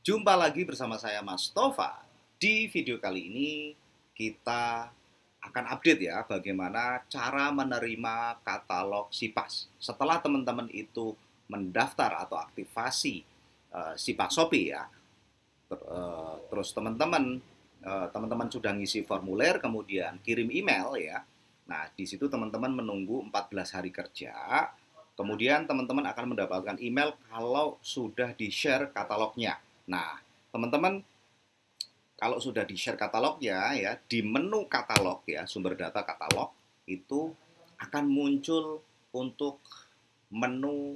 Jumpa lagi bersama saya Mas Tova. Di video kali ini kita akan update ya bagaimana cara menerima katalog Sipas. Setelah teman-teman itu mendaftar atau aktivasi Sipas Shopee ya. Terus teman-teman sudah ngisi formulir kemudian kirim email ya. Nah, di situ teman-teman menunggu 14 hari kerja. Kemudian teman-teman akan mendapatkan email kalau sudah di-share katalognya. Nah, teman-teman kalau sudah di-share katalognya ya, di menu katalog ya, sumber data katalog itu akan muncul untuk menu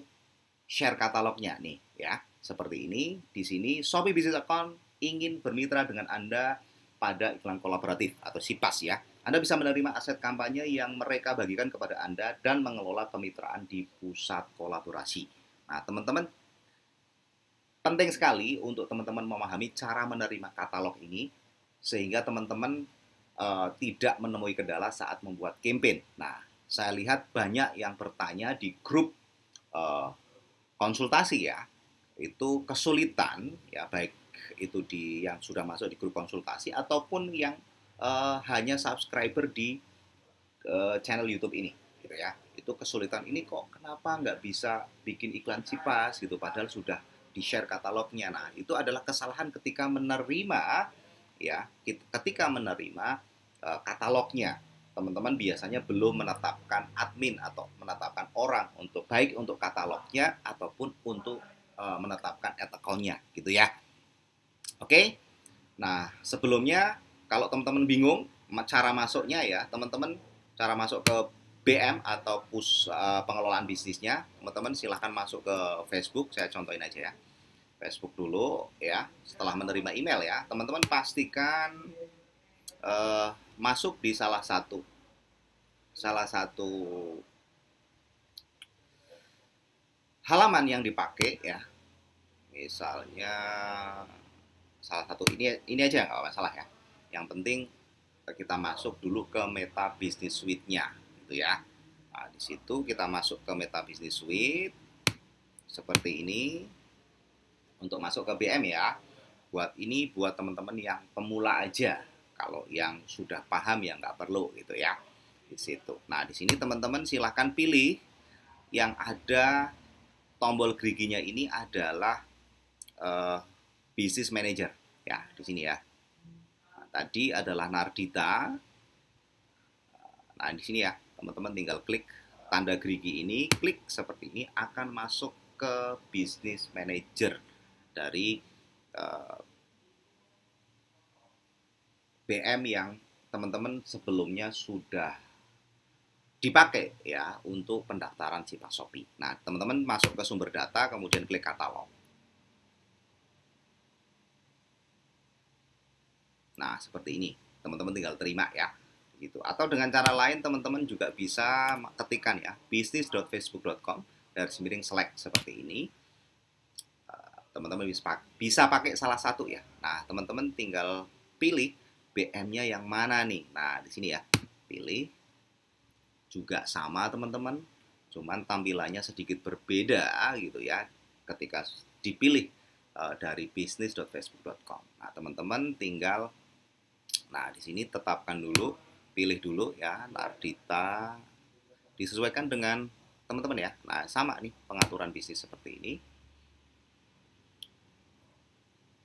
share katalognya nih ya. Seperti ini, di sini Shopee Business Account ingin bermitra dengan Anda pada iklan kolaboratif atau SIPAS ya. Anda bisa menerima aset kampanye yang mereka bagikan kepada Anda dan mengelola kemitraan di pusat kolaborasi. Nah, teman-teman, penting sekali untuk teman-teman memahami cara menerima katalog ini sehingga teman-teman tidak menemui kendala saat membuat campaign. Nah, saya lihat banyak yang bertanya di grup uh, konsultasi ya, itu kesulitan ya, baik itu di yang sudah masuk di grup konsultasi ataupun yang hanya subscriber di channel YouTube ini gitu ya. Itu kesulitan ini kok kenapa nggak bisa bikin iklan Cipas gitu padahal sudah di-share katalognya. Nah, itu adalah kesalahan ketika menerima ya, ketika menerima katalognya. Teman-teman biasanya belum menetapkan admin atau menetapkan orang untuk baik untuk katalognya ataupun untuk menetapkan ad account-nya gitu ya. Oke. Nah, sebelumnya kalau teman-teman bingung cara masuknya ya, teman-teman cara masuk ke BM atau pengelolaan bisnisnya, teman-teman silahkan masuk ke Facebook, saya contohin aja ya. Facebook dulu ya, setelah menerima email ya, teman-teman pastikan masuk di salah satu halaman yang dipakai ya. Misalnya salah satu ini aja nggak masalah ya. Yang penting kita masuk dulu ke Meta Business Suite-nya gitu ya. Nah, di situ kita masuk ke Meta Business Suite seperti ini. Untuk masuk ke BM ya. Buat teman-teman yang pemula aja. Kalau yang sudah paham ya nggak perlu gitu ya. Di situ. Nah, di sini teman-teman silahkan pilih yang ada tombol geriginya ini adalah Business Manager ya, di sini ya. Nah, tadi adalah Nardita. Nah, di sini ya, teman-teman tinggal klik tanda gerigi ini, klik seperti ini akan masuk ke Business Manager dari BM yang teman-teman sebelumnya sudah dipakai ya untuk pendaftaran Cipas Shopee. Nah, teman-teman masuk ke sumber data, kemudian klik katalog. Nah, seperti ini. Teman-teman tinggal terima ya. Gitu. Atau dengan cara lain teman-teman juga bisa ketikkan ya business.facebook.com /select seperti ini. Teman-teman bisa pakai salah satu ya. Nah, teman-teman tinggal pilih BM-nya yang mana nih. Nah, di sini ya. Pilih. Juga sama teman-teman. Cuman tampilannya sedikit berbeda gitu ya ketika dipilih dari business.facebook.com. Nah, teman-teman tinggal di sini tetapkan dulu, pilih dulu ya Nardita, disesuaikan dengan teman-teman ya. Nah, sama nih pengaturan bisnis seperti ini.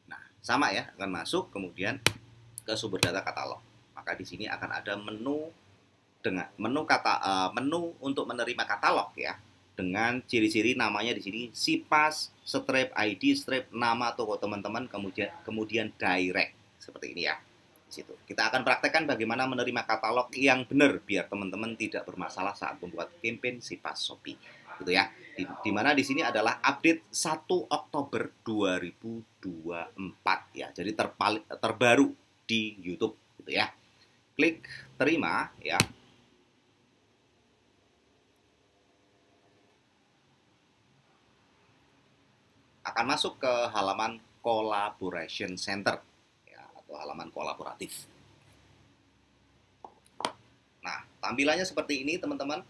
Nah, sama ya, akan masuk kemudian ke sumber data katalog. Maka di sini akan ada menu dengan menu untuk menerima katalog ya. Dengan ciri-ciri namanya di sini Sipas, strip ID, strip nama toko teman-teman, kemudian direct seperti ini ya. Situ. Kita akan praktekkan bagaimana menerima katalog yang benar biar teman-teman tidak bermasalah saat membuat campaign Sipas Shopee. Gitu ya. Di mana di sini adalah update 1 Oktober 2024 ya. Jadi terbaru di YouTube gitu ya. Klik terima ya. Akan masuk ke halaman Collaboration Center ya, atau halaman kolaboratif. Nah, tampilannya seperti ini teman-teman.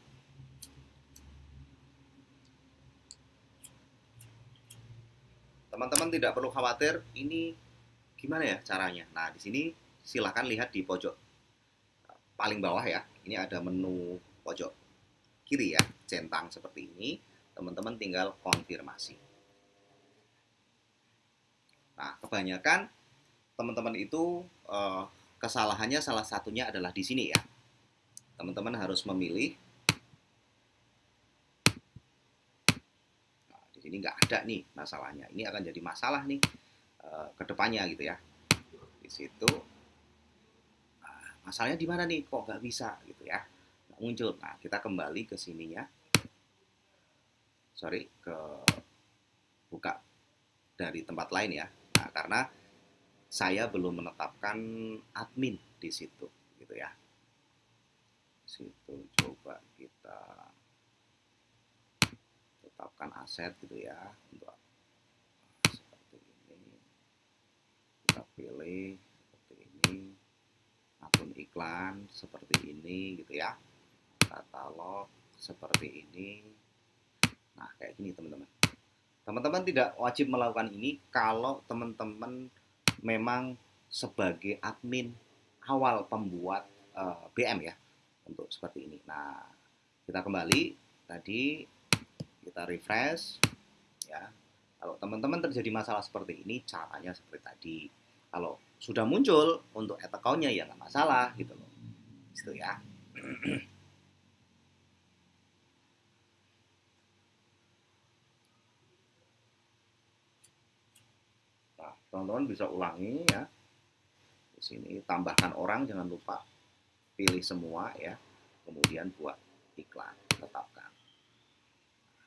teman-teman tidak perlu khawatir ini gimana ya caranya. Nah, di sini silahkan lihat di pojok paling bawah ya. Ini ada menu pojok kiri ya, centang seperti ini. Teman-teman tinggal konfirmasi. Nah, kebanyakan teman-teman itu kesalahannya salah satunya adalah di sini ya. Teman-teman harus memilih. Nah, di sini nggak ada nih masalahnya. Ini akan jadi masalah nih ke depannya gitu ya. Di situ masalahnya di mana nih? Kok nggak bisa gitu ya? Nggak muncul. Nah, kita kembali ke sininya. Sorry, ke buka dari tempat lain ya. Nah, karena saya belum menetapkan admin di situ gitu ya. Situ coba kita tetapkan aset gitu ya, untuk seperti ini. Kita pilih seperti ini, akun iklan seperti ini gitu ya, katalog seperti ini. Nah, kayak gini teman-teman. Teman-teman tidak wajib melakukan ini kalau teman-teman memang sebagai admin awal pembuat BM ya, untuk seperti ini. Nah, kita kembali tadi, kita refresh ya. Kalau teman-teman terjadi masalah seperti ini, caranya seperti tadi. Kalau sudah muncul untuk add account-nya ya nggak masalah gitu loh. Gitu ya. Nah, teman-teman bisa ulangi ya. Di sini tambahkan orang, jangan lupa pilih semua ya. Kemudian buat iklan, tetapkan.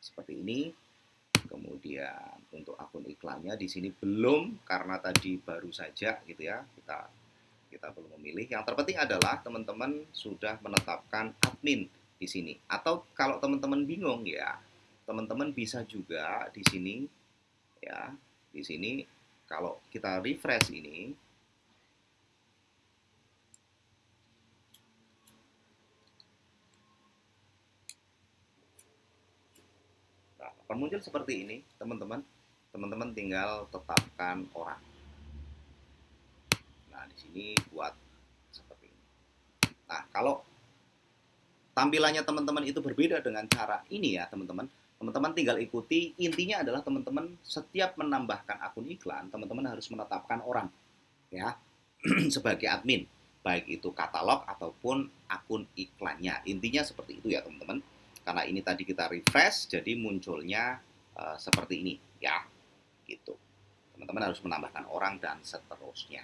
Seperti ini. Kemudian untuk akun iklannya di sini belum, karena tadi baru saja gitu ya, kita belum memilih. Yang terpenting adalah teman-teman sudah menetapkan admin di sini. Atau kalau teman-teman bingung ya, teman-teman bisa juga di sini ya. Di sini kalau kita refresh ini, akan muncul seperti ini, teman-teman. Teman-teman tinggal tetapkan orang. Nah, di sini buat seperti ini. Nah, kalau tampilannya teman-teman itu berbeda dengan cara ini ya, teman-teman. Teman-teman tinggal ikuti. Intinya adalah teman-teman setiap menambahkan akun iklan, teman-teman harus menetapkan orang ya sebagai admin, baik itu katalog ataupun akun iklannya. Intinya seperti itu ya, teman-teman. Karena ini tadi kita refresh, jadi munculnya seperti ini ya, gitu. Teman-teman harus menambahkan orang dan seterusnya,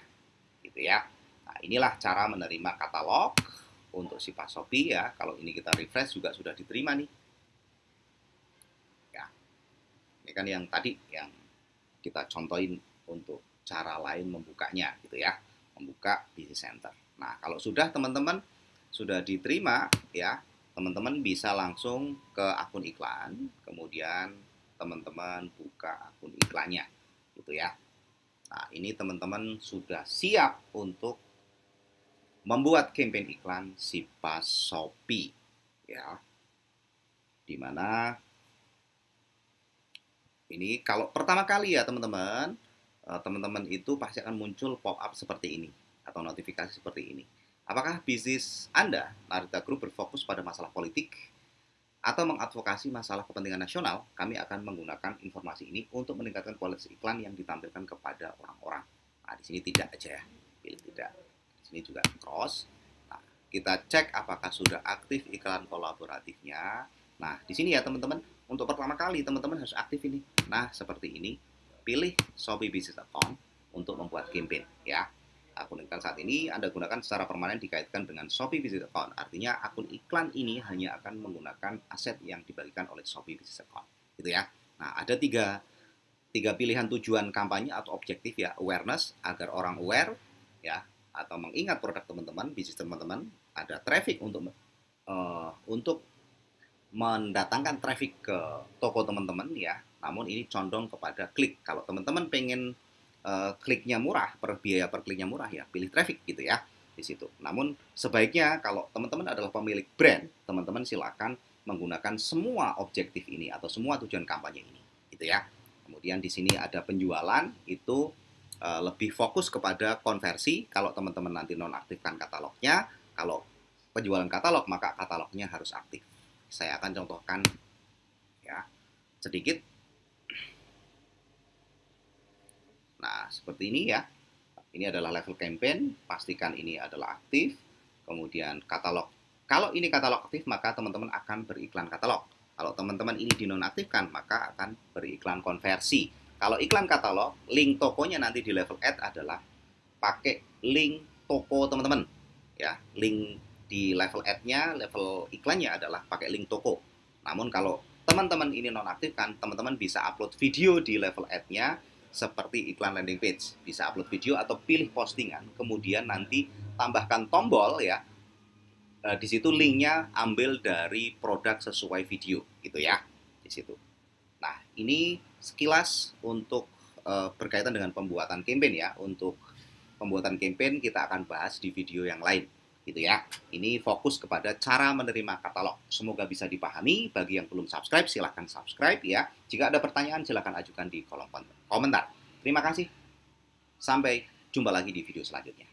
gitu ya. Nah, inilah cara menerima katalog untuk Sipas Shopee ya. Kalau ini kita refresh juga sudah diterima nih. Ya, ini kan yang tadi yang kita contohin untuk cara lain membukanya, gitu ya. Membuka Business Center. Nah, kalau sudah teman-teman sudah diterima ya, teman-teman bisa langsung ke akun iklan, kemudian teman-teman buka akun iklannya, gitu ya. Nah, ini teman-teman sudah siap untuk membuat campaign iklan Sipas Shopee, ya. Dimana ini kalau pertama kali ya teman-teman, teman-teman itu pasti akan muncul pop-up seperti ini atau notifikasi seperti ini. Apakah bisnis Anda, Narita Group, berfokus pada masalah politik atau mengadvokasi masalah kepentingan nasional? Kami akan menggunakan informasi ini untuk meningkatkan kualitas iklan yang ditampilkan kepada orang-orang. Nah, di sini tidak aja ya, pilih tidak. Di sini juga cross. Nah, kita cek apakah sudah aktif iklan kolaboratifnya. Nah, di sini ya teman-teman, untuk pertama kali teman-teman harus aktif ini. Nah, seperti ini. Pilih Shopee Business Account untuk membuat campaign ya. Akun iklan saat ini Anda gunakan secara permanen dikaitkan dengan Shopee Business Account. Artinya akun iklan ini hanya akan menggunakan aset yang dibagikan oleh Shopee Business Account. Gitu ya. Nah, ada tiga pilihan tujuan kampanye atau objektif ya. Awareness, agar orang aware ya, atau mengingat produk teman-teman, bisnis teman-teman. Ada traffic untuk mendatangkan traffic ke toko teman-teman ya. Namun ini condong kepada klik. Kalau teman-teman pengen kliknya murah, biaya per kliknya murah ya, pilih traffic gitu ya di situ. Namun sebaiknya kalau teman-teman adalah pemilik brand, teman-teman silakan menggunakan semua objektif ini atau semua tujuan kampanye ini, gitu ya. Kemudian di sini ada penjualan, itu lebih fokus kepada konversi. Kalau teman-teman nanti nonaktifkan katalognya, kalau penjualan katalog maka katalognya harus aktif. Saya akan contohkan ya sedikit. Nah, seperti ini ya. Ini adalah level campaign, pastikan ini adalah aktif. Kemudian katalog. Kalau ini katalog aktif, maka teman-teman akan beriklan katalog. Kalau teman-teman ini dinonaktifkan, maka akan beriklan konversi. Kalau iklan katalog, link tokonya nanti di level add adalah pakai link toko teman-teman. Ya, link di level add-nya, level iklannya adalah pakai link toko. Namun kalau teman-teman ini nonaktifkan, teman-teman bisa upload video di level add-nya seperti iklan landing page. Bisa upload video atau pilih postingan, kemudian nanti tambahkan tombol ya. Di situ linknya ambil dari produk sesuai video gitu ya di situ. Nah, ini sekilas untuk berkaitan dengan pembuatan campaign ya. Untuk pembuatan campaign kita akan bahas di video yang lain gitu ya. Ini fokus kepada cara menerima katalog. Semoga bisa dipahami. Bagi yang belum subscribe silahkan subscribe ya. Jika ada pertanyaan silahkan ajukan di kolom komentar. Terima kasih. Sampai jumpa lagi di video selanjutnya.